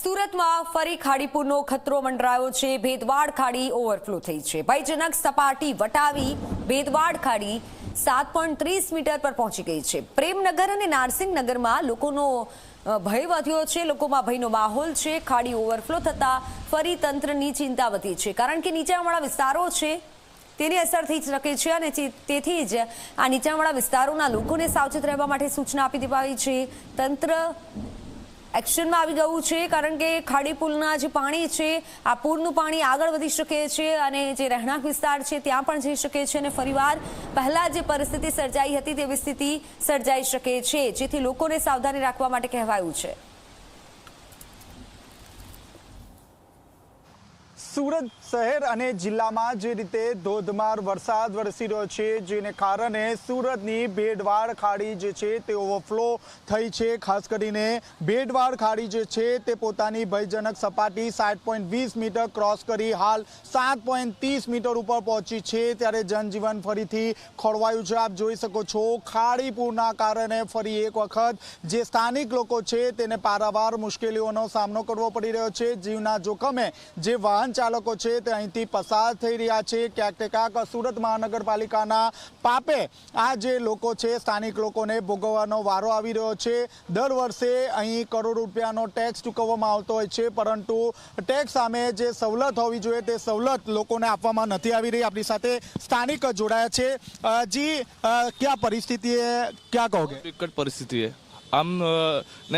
સુરતમાં ફરી ખાડીપુરનો ખતરો મંડરાયો છે। ભેદવાડ ખાડી ઓવરફ્લો થઈ છે। ભયજનક સપાટી વટાવી ભેદવાડ ખાડી 7.30 મીટર પર પહોંચી ગઈ છે। પ્રેમનગર અને નારસિંહનગરમાં લોકોનો ભય વધ્યો છે। લોકોમાં ભયનો માહોલ છે। ખાડી ઓવરફ્લો થતા ફરી તંત્રની ચિંતા વધી છે, કારણ કે નીચાણવાળા વિસ્તારો છે તેની અસર થઈ શકે છે અને તેથી જ આ નીચાણવાળા વિસ્તારોના લોકોને સાવચેત રહેવા માટે સૂચના આપી દેવાઈ છે। તંત્ર એક્શનમાં આવી ગયું છે, કારણ કે ખાડી પુલના જે પાણી છે આ પૂરનું પાણી આગળ વધી શકે છે અને જે રહેણાંક વિસ્તાર છે ત્યાં પણ જઈ શકે છે અને ફરીવાર પહેલા જે પરિસ્થિતિ સર્જાઈ હતી તેવી સ્થિતિ સર્જાઈ શકે છે, જેથી લોકોને સાવધાની રાખવા માટે કહેવાયું છે। સુરત શહેર અને જિલ્લામાં જે રીતે ધોધમાર વરસાદ વરસી રહ્યો છે, જેને કારણે સુરતની ભેદવાડ ખાડી જે છે તે ઓવરફ્લો થઈ છે। ખાસ કરીને ભેદવાડ ખાડી જે છે તે પોતાની ભયજનક સપાટી 7.20 મીટર ક્રોસ કરી હાલ 7.30 મીટર ઉપર પહોંચી છે, ત્યારે જનજીવન ફરીથી ખોરવાયું છે। આપ જોઈ શકો છો, ખાડી પૂરના કારણે ફરી એક વખત જે સ્થાનિક લોકો છે તેને પારાવાર મુશ્કેલીઓનો સામનો કરવો પડી રહ્યો છે। જીવના જોખમે જે વાહન ચાલકો છે તે અહીંથી પસાર થઈ રહ્યા છે। ક્યાંક ને ક્યાંક સુરત મહાનગરપાલિકાના પાપે આ જે લોકો છે સ્થાનિક લોકોને ભોગવવાનો વારો આવી રહ્યો છે। દર વર્ષે અહીં કરોડ રૂપિયાનો ટેક્સ ચૂકવવામાં આવતો હોય છે, પરંતુ ટેક્સ સામે જે સવલત હોવી જોઈએ તે સવલત લોકોને આપવામાં નથી આવી રહી। આપણી સાથે સ્થાનિક જોડાયા છે। જી, क्या परिस्थिति है, क्या कहोगे? विकट परिस्थिति है। हम न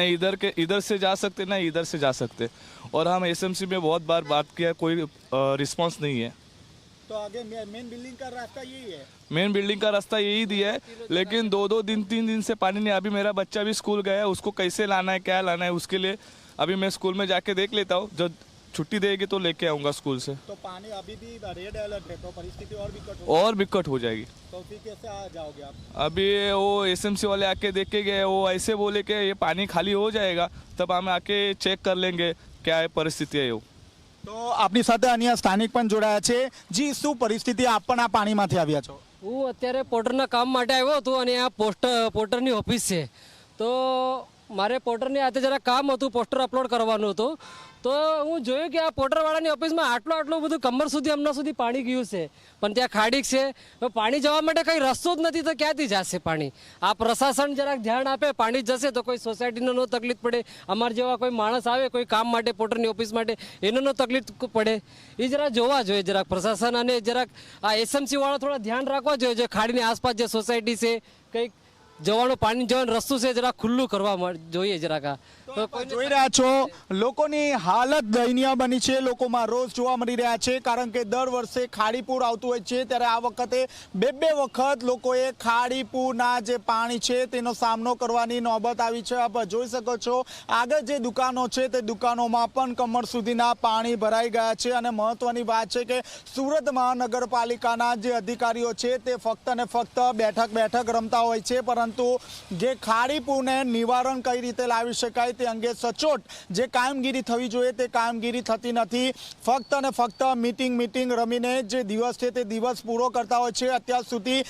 इधर से जा सकते न इधर से जा सकते, और हम एसएमसी में बहुत बार बात किया, कोई रिस्पांस नहीं है। तो आगे मेन बिल्डिंग का रास्ता यही है। मेन बिल्डिंग का रास्ता यही दिया है, लेकिन 2-2 दिन 3 दिन से पानी नहीं। अभी मेरा बच्चा भी स्कूल गया है, उसको कैसे लाना है, क्या लाना है, उसके लिए अभी मैं स्कूल में जाके देख लेता हूँ। जब छुट्टी देगी तो लेके आऊँगा स्कूल से। तो पानी अभी भी रेड अलर्ट है, तो परिस्थिति और बिकट हो जाएगी। तो फिर कैसे आ जाओगे आप? अभी वो एसएमसी वाले आके देख के गए, वो ऐसे बोले कि ये पानी खाली हो जाएगा तब हम आके चेक कर लेंगे क्या है परिस्थिति है। वो તો આપની સાથે અન્ય સ્થાનિક પણ જોડાયા છે। જી, શું પરિસ્થિતિ? આપ પણ આ પાણીમાંથી આવ્યા છો? હું અત્યારે પોર્ટરના કામ માટે આવ્યો હતો અને આ પોર્ટરની ઓફિસ છે, તો મારે પોર્ટરની હાથે જરા કામ હતું, પોસ્ટર અપલોડ કરવાનું હતું। તો હું જોયું કે આ પોર્ટરવાળાની ઓફિસમાં આટલું બધું કમર સુધી હમણાં સુધી પાણી ગયું છે, પણ ત્યાં ખાડી છે, પાણી જવા માટે કંઈ રસ્તો જ નથી, તો ક્યાંથી જશે પાણી? આ પ્રશાસન જરાક ધ્યાન આપે, પાણી જશે તો કોઈ સોસાયટીનો ન તકલીફ પડે, અમારા જેવા કોઈ માણસ આવે કોઈ કામ માટે પોર્ટરની ઓફિસ માટે એનો ન તકલીફ પડે, એ જરા જોવા જોઈએ જરાક પ્રશાસન, અને જરાક આ એસએમસી વાળા થોડા ધ્યાન રાખવા જોઈએ। જે ખાડીની આસપાસ જે સોસાયટી છે, કંઈક જવાનું પાણી જવાનું રસ્તો છે જરા ખુલ્લું કરવા જોઈએ જરાક। જોઈ રહ્યા છો, લોકોની હાલત દયનીય બની છે। લોકોમાં રોષ જોવા મળી રહ્યા છે, કારણ કે દર વર્ષે ખાડીપુર આવતું હોય છે, ત્યારે આ વખતે બે વખત લોકોએ ખાડીપુરના જે પાણી છે તેનો સામનો કરવાની નોબત આવી છે। આપ જોઈ શકો છો, આગળ જે દુકાનો છે તે દુકાનોમાં પણ કમર સુધીના પાણી ભરાઈ ગયા છે। અને મહત્વની વાત છે કે સુરત મહાનગરપાલિકાના જે અધિકારીઓ છે તે ફક્ત ને ફક્ત બેઠક રમતા હોય છે, પરંતુ જે ખાડીપુરને નિવારણ કઈ રીતે લાવી શકાય તે અંગે સચોટ જે કામગીરી થવી જોઈએ તે કામગીરી થતી નથી। ફક્ત ને ફક્ત મીટિંગ રમીને જે દિવસ છે તે દિવસ પૂરો કરતા હોય છે। અત્યાર સુધી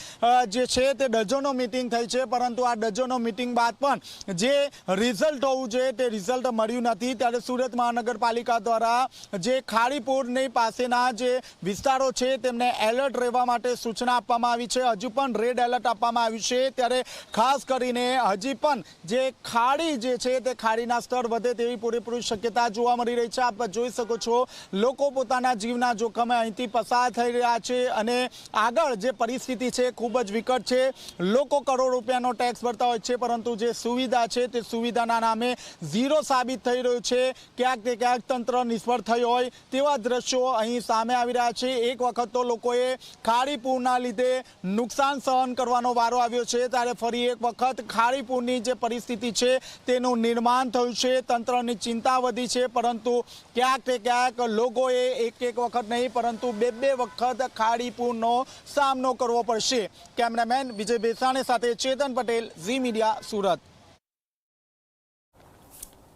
જે છે તે ડઝનો મીટિંગ થઈ છે, પરંતુ આ ડઝનો મીટિંગ બાદ પણ જે રિઝલ્ટ હોવું જોઈએ તે રિઝલ્ટ મળ્યું નથી। ત્યારે સુરત મહાનગરપાલિકા દ્વારા જે ખાડીપુરની પાસેના જે વિસ્તારો છે તેમને એલર્ટ રહેવા માટે સૂચના આપવામાં આવી છે। હજુ પણ રેડ એલર્ટ આપવામાં આવ્યું છે, ત્યારે ખાસ કરીને હજી પણ જે ખાડી જે છે તે ખાડીના સ્તર વધે તેવી પૂરેપૂરી શક્યતા જોવા મળી રહી છે। આપ જોઈ શકો છો, લોકો પોતાના જીવના જોખમે અહીંથી પસાર થઈ રહ્યા છે અને આગળ જે પરિસ્થિતિ છે ખૂબ જ વિકટ છે। લોકો કરોડ રૂપિયાનો ટેક્સ ભરતા હોય છે, પરંતુ જે સુવિધા છે તે સુવિધાના નામે ઝીરો સાબિત થઈ રહ્યું છે। ક્યાંક ને ક્યાંક તંત્ર નિષ્ફળ થયું હોય તેવા દ્રશ્યો અહીં સામે આવી રહ્યા છે। એક વખત તો લોકોએ ખાડીપુરના લીધે નુકસાન સહન કરવાનો વારો આવ્યો છે, ત્યારે ફરી એક વખત ખાડીપુરની જે પરિસ્થિતિ છે તેનું નિર્માણ થયું છે। તંત્રની ચિંતા વધી છે, પરંતુ ક્યાંક ને ક્યાંક લોકોએ એક વખત નહીં પરંતુ બે વખત ખાડીપુરનો સામનો કરવો પડશે। કેમેરામેન વિજય બેસાણી સાથે ચેતન પટેલ, ઝી મીડિયા, સુરત।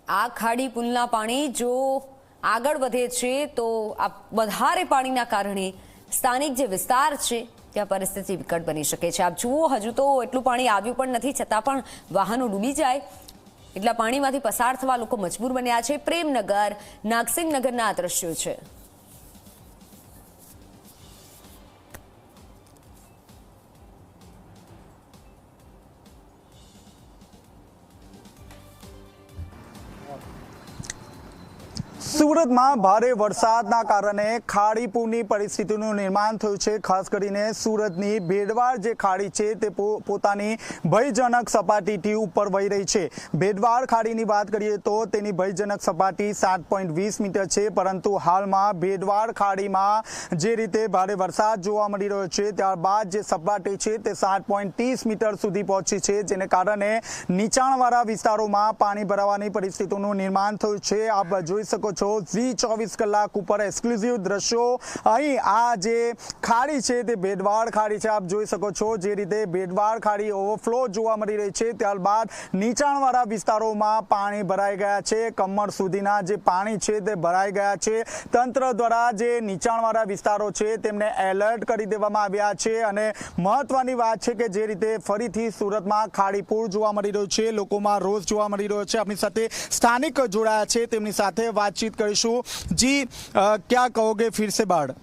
આ ખાડી પુલના પાણી જો આગળ વધે છે તો આ વધારે પાણીના કારણે સ્થાનિક જે વિસ્તાર છે ત્યાં પરિસ્થિતિ વિકટ બની શકે છે। આપ જુઓ, હજુ તો એટલું પાણી આવ્યું પણ નથી, છતાં પણ વાહનો ડૂબી જાય એટલા પાણીમાંથી પસાર થવા લોકો મજબૂર બન્યા છે. પ્રેમનગર નાગસિંહનગરના આ દ્રશ્યો છે. સુરતમાં ભારે વરસાદના કારણે ખાડી પૂરની પરિસ્થિતિનું નિર્માણ થયું છે. ખાસ કરીને સુરતની ભેડવાડ જે ખાડી છે તે પોતાની ભયજનક સપાટીથી ઉપર વહી રહી છે. ભેડવાડ ખાડીની વાત કરીએ તો તેની ભયજનક સપાટી 7.20 મીટર છે, પરંતુ હાલમાં ભેડવાડ ખાડીમાં જે રીતે ભારે વરસાદ જોવા મળી રહ્યો છે ત્યારબાદ જે સપાટી છે તે 7.30 મીટર સુધી પહોંચી છે, જેને કારણે નીચાણવાળા વિસ્તારોમાં પાણી ભરાવાની પરિસ્થિતિનું નિર્માણ થયું છે. આપ જોઈ શકો છો ઝી 24 કલાક ઉપર એક્સક્લુઝિવ દ્રશ્યો. અહીં આ જે ખાડી છે તે ભેડવાડ ખાડી છે. આપ જોઈ શકો છો જે રીતે ભેડવાડ ખાડી ઓવરફ્લો જોવા મળી રહી છે. ત્યારબાદ નીચાણવાળા વિસ્તારોમાં પાણી ભરાઈ ગયા છે. કમર સુધીના જે પાણી છે તે ભરાઈ ગયા છે. તંત્ર દ્વારા જે નીચાણવાળા વિસ્તારો છે તેમને એલર્ટ કરી દેવામાં આવ્યા છે. અને મહત્વની વાત છે કે જે રીતે ફરીથી સુરતમાં ખાડીપૂર જોવા મળી રહ્યું છે, લોકોમાં રોષ જોવા મળી રહ્યો છે. આપણી સાથે સ્થાનિક જોડાયા છે, તેમની સાથે बातचीत કરીશું. જી क्या कहोगे फिर से बाढ़?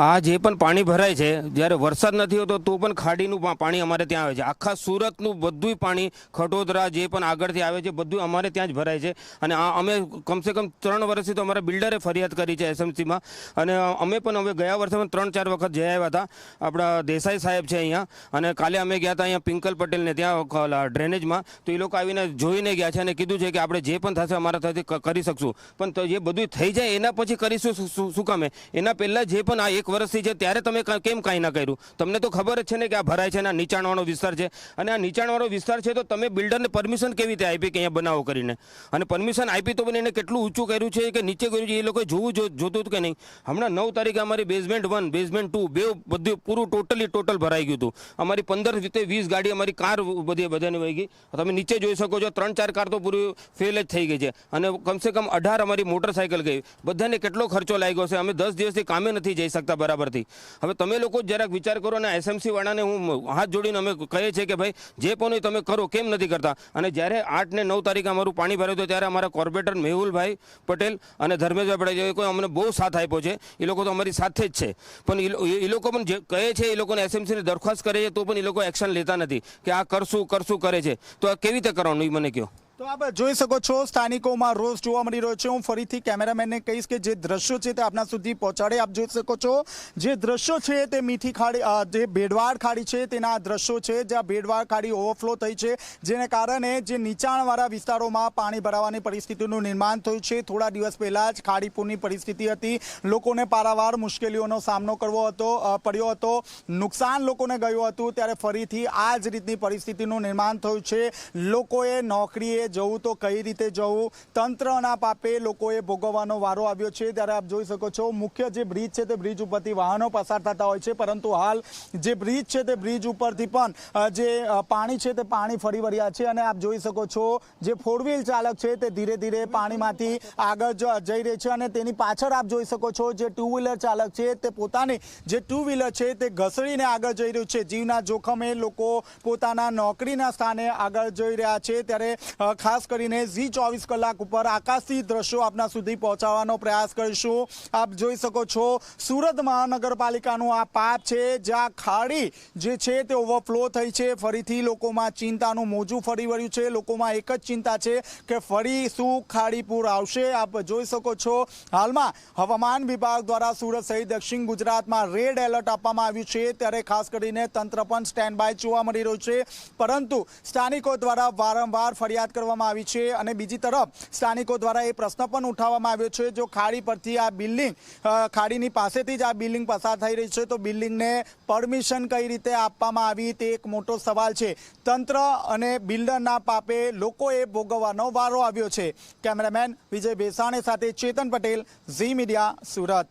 આ જે પણ પાણી ભરાય છે, જ્યારે વરસાદ નથી હોતો તો પણ ખાડીનું પાણી અમારે ત્યાં આવે છે. આખા સુરતનું બધું પાણી ખટોદરા જે પણ આગળથી આવે છે બધું અમારે ત્યાં જ ભરાય છે. અને અમે કમસે કમ 3 વર્ષથી તો અમારા બિલ્ડરે ફરિયાદ કરી છે એસએમસીમાં. અને અમે પણ હવે ગયા વર્ષે પણ 3-4 વખત જઈ આવ્યા હતા. આપણા દેસાઈ સાહેબ છે અહીંયા, અને કાલે અમે ગયા હતા અહીંયા પિંકલ પટેલને ત્યાં ડ્રેનેજમાં, તો એ લોકો આવીને જોઈને ગયા છે અને કીધું છે કે આપણે જે પણ થશે અમારા થતી કરી શકશું. પણ તો જે બધું થઈ જાય એના પછી કરીશું શું કામે? એના પહેલાં જે પણ આ 1 વર્ષથી છે ત્યારે તમે કેમ કાંઈ ના કર્યું? તમને તો ખબર જ છે ને કે આ ભરાય છે ને આ નીચાણવાળો વિસ્તાર છે. અને આ નીચાણવાળો વિસ્તાર છે તો તમે બિલ્ડરને પરમિશન કેવી રીતે આપી કે અહીંયા બનાવો કરીને? અને પરમિશન આપી તો પણ એને કેટલું ઊંચું કર્યું છે કે નીચે કર્યું છે એ લોકોએ જોતું હતું કે નહીં? હમણાં 9 તારીખે અમારી બેઝમેન્ટ 1 બેઝમેન્ટ 2 બે બધું પૂરું ટોટલ ભરાઈ ગયું હતું. અમારી 15-20 ગાડી અમારી કાર બધાને વહી ગઈ. તમે નીચે જોઈ શકો છો 3-4 કાર તો પૂરી ફેલ જ થઈ ગઈ છે. અને કમસે કમ 18 અમારી મોટરસાઇકલ ગઈ. બધાને કેટલો ખર્ચો લાગ્યો છે. અમે 10 દિવસથી કામે નથી જઈ શકતા બરાબરથી. હવે તમે લોકો જરાક વિચાર કરો. અને એસએમસી વાળાને હું હાથ જોડીને અમે કહીએ છીએ કે ભાઈ જે પણ હોય તમે કરો, કેમ નથી કરતા? અને જ્યારે 8 ને 9 તારીખે અમારું પાણી ભરાયું હતું ત્યારે અમારા કોર્પોરેટર મેહુલભાઈ પટેલ અને ધર્મેશભાઈ પટેલ કોઈ અમને બહુ સાથ આપ્યો છે. એ લોકો તો અમારી સાથે જ છે. પણ એ લોકો પણ જે કહે છે એ લોકોને એસએમસીને દરખાસ્ત કરે છે તો પણ એ લોકો એક્શન લેતા નથી કે આ કરશું કરે છે. તો આ કેવી રીતે કરવાનું એ મને કહો. તો આપ જોઈ શકો છો સ્થાનિકોમાં રોષ જોવા મળી રહ્યો છે. હું ફરીથી કેમેરામેનને કહીશ કે જે દ્રશ્યો છે તે આપના સુધી પહોંચાડે. આપ જોઈ શકો છો જે દ્રશ્યો છે તે મીઠી ખાડી જે ભેડવાડ ખાડી છે તેના દ્રશ્યો છે, જ્યાં ભેડવાડ ખાડી ઓવરફ્લો થઈ છે, જેને કારણે જે નીચાણવાળા વિસ્તારોમાં પાણી ભરાવાની પરિસ્થિતિનું નિર્માણ થયું છે. થોડા દિવસ પહેલા જ ખાડીપૂરની પરિસ્થિતિ હતી. લોકોને પારાવાર મુશ્કેલીઓનો સામનો કરવો પડ્યો હતો. નુકસાન લોકોને ગયું હતું. ત્યારે ફરીથી આ જ રીતની પરિસ્થિતિનું નિર્માણ થયું છે. લોકોએ નોકરીએ જવું તો કઈ રીતે જવું? તંત્રના પાપે લોકોએ ભોગવવાનો વારો આવ્યો છે. ત્યારે આપ જોઈ શકો છો મુખ્ય જે બ્રિજ છે તે બ્રિજ ઉપરથી વાહનો પસાર થતા હોય છે, પરંતુ હાલ જે બ્રિજ છે તે બ્રિજ ઉપરથી પણ જે પાણી છે તે પાણી ફરી વળ્યા છે. અને આપ જોઈ શકો છો જે 4 વ્હીલ ચાલક છે તે ધીરે ધીરે પાણીમાંથી આગળ જઈ રહી છે. અને તેની પાછળ આપ જોઈ શકો છો જે 2 વ્હીલર ચાલક છે તે પોતાની જે 2 વ્હીલર છે તે ઘસડીને આગળ જઈ રહ્યું છે. જીવના જોખમે લોકો પોતાના નોકરીના સ્થાને આગળ જઈ રહ્યા છે. ત્યારે ખાસ કરીને ઝી 24 કલાક ઉપર આકાશી દ્રશ્યો આપના સુધી પહોંચાડવાનો પ્રયાસ કરીશું. આપ જોઈ શકો છો સુરત મહાનગરપાલિકાનું આ પાપ છે, જ્યાં ખાડી જે છે તે ઓવરફ્લો થઈ છે. ફરીથી લોકોમાં ચિંતાનું મોજું ફરી વળ્યું છે. લોકોમાં એક જ ચિંતા છે કે ફરી શું ખાડીપૂર આવશે? આપ જોઈ શકો છો હાલમાં હવામાન વિભાગ દ્વારા સુરત સહિત દક્ષિણ ગુજરાતમાં રેડ એલર્ટ આપવામાં આવ્યું છે. ત્યારે ખાસ કરીને તંત્ર પણ સ્ટેન્ડ બાય જોવા મળી રહ્યું છે, પરંતુ સ્થાનિકો દ્વારા વારંવાર ફરિયાદ કરવામાં આવી છે. અને બીજી તરફ સ્થાનિકો દ્વારા એ પ્રશ્ન પણ ઉઠાવવામાં આવ્યો છે, જો ખાડી પરથી આ બિલ્ડિંગ ખાડીની પાસેથી જ આ બિલ્ડિંગ પસાર થઈ રહી છે તો બિલ્ડિંગને પરમિશન કઈ રીતે આપવામાં આવી તે એક મોટો સવાલ છે. તંત્ર અને બિલ્ડરના પાપે લોકોએ ભોગવવાનો વારો આવ્યો છે. કેમેરામેન વિજય બેસાણે સાથે ચેતન પટેલ, ઝી મીડિયા, સુરત.